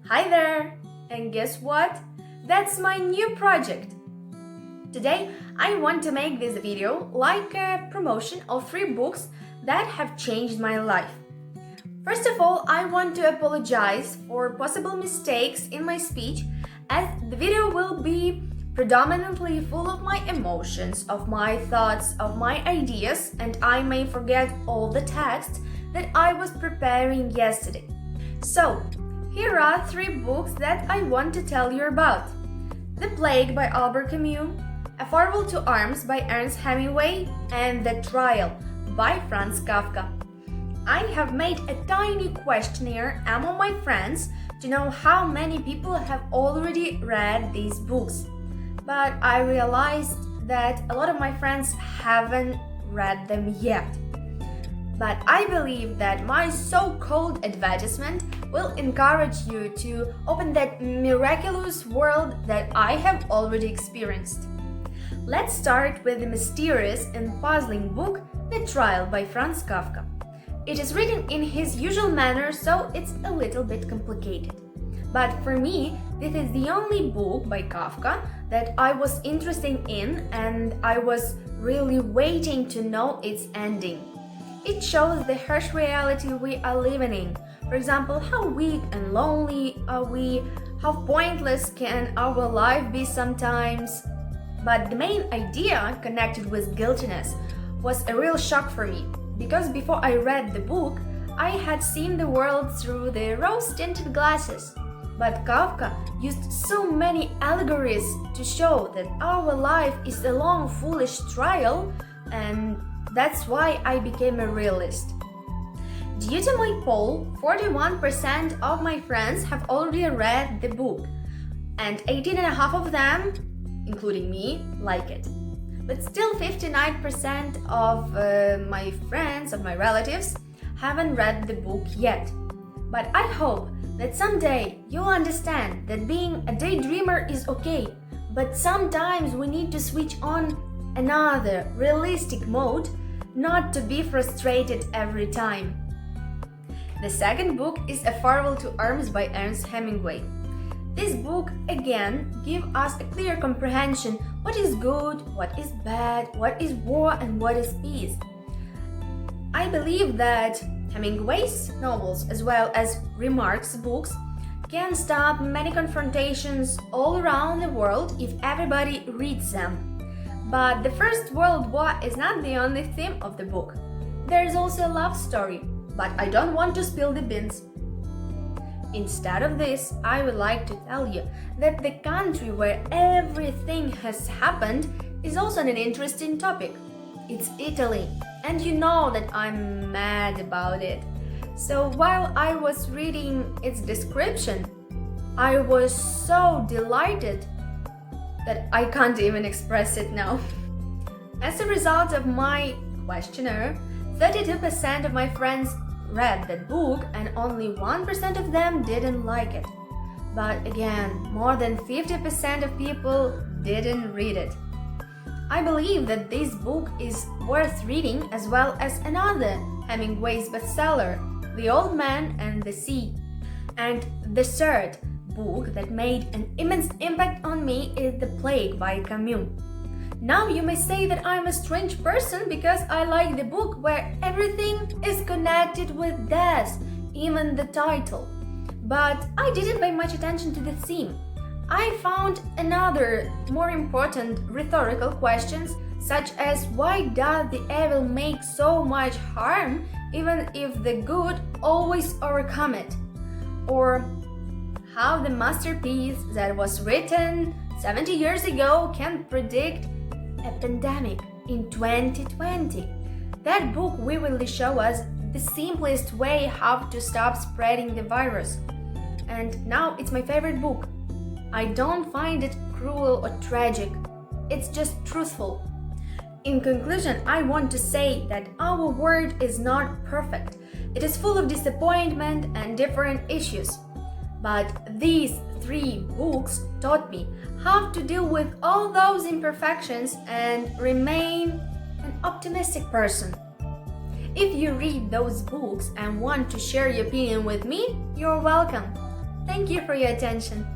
Hi there! And guess what? That's my new project! Today, I want to make this video like a promotion of 3 books that have changed my life. First of all, I want to apologize for possible mistakes in my speech, as the video will be predominantly full of my emotions, of my thoughts, of my ideas, and I may forget all the text that I was preparing yesterday. So, here are 3 books that I want to tell you about. The Plague by Albert Camus, A Farewell to Arms by Ernest Hemingway, and The Trial by Franz Kafka. I have made a tiny questionnaire among my friends to know how many people have already read these books. But I realized that a lot of my friends haven't read them yet. But I believe that my so-called advertisement will encourage you to open that miraculous world that I have already experienced. Let's start with the mysterious and puzzling book, The Trial by Franz Kafka. It is written in his usual manner, so it's a little bit complicated. But for me, this is the only book by Kafka that I was interested in, and I was really waiting to know its ending. It shows the harsh reality we are living in. For example, how weak and lonely are we, how pointless can our life be sometimes. But the main idea connected with guiltiness was a real shock for me, because before I read the book, I had seen the world through the rose-tinted glasses. But Kafka used so many allegories to show that our life is a long, foolish trial, and that's why I became a realist. Due to my poll, 41% of my friends have already read the book, and 18.5% of them, including me, like it. But still 59% of my friends, of my relatives, haven't read the book yet. But I hope that someday you'll understand that being a daydreamer is okay, but sometimes we need to switch on another realistic mode, not to be frustrated every time. The second book is A Farewell to Arms by Ernest Hemingway. This book again gives us a clear comprehension what is good, what is bad, what is war and what is peace. I believe that Hemingway's novels as well as Remarque's books can stop many confrontations all around the world if everybody reads them. But the First World War is not the only theme of the book. There is also a love story, but I don't want to spill the beans. Instead of this, I would like to tell you that the country where everything has happened is also an interesting topic. It's Italy, and you know that I'm mad about it. So while I was reading its description, I was so delighted that I can't even express it now. As a result of my questionnaire, 32% of my friends read that book and only 1% of them didn't like it. But again, more than 50% of people didn't read it. I believe that this book is worth reading as well as another Hemingway's bestseller, The Old Man and the Sea. And the third book that made an immense impact on me is The Plague by Camus. Now you may say that I'm a strange person because I like the book where everything is connected with death, even the title. But I didn't pay much attention to the theme. I found another, more important rhetorical questions, such as why does the evil make so much harm even if the good always overcome it? Or how the masterpiece that was written 70 years ago can predict a pandemic in 2020. That book will show us the simplest way how to stop spreading the virus. And now it's my favorite book. I don't find it cruel or tragic. It's just truthful. In conclusion, I want to say that our world is not perfect. It is full of disappointment and different issues. But these 3 books taught me how to deal with all those imperfections and remain an optimistic person. If you read those books and want to share your opinion with me, you're welcome. Thank you for your attention.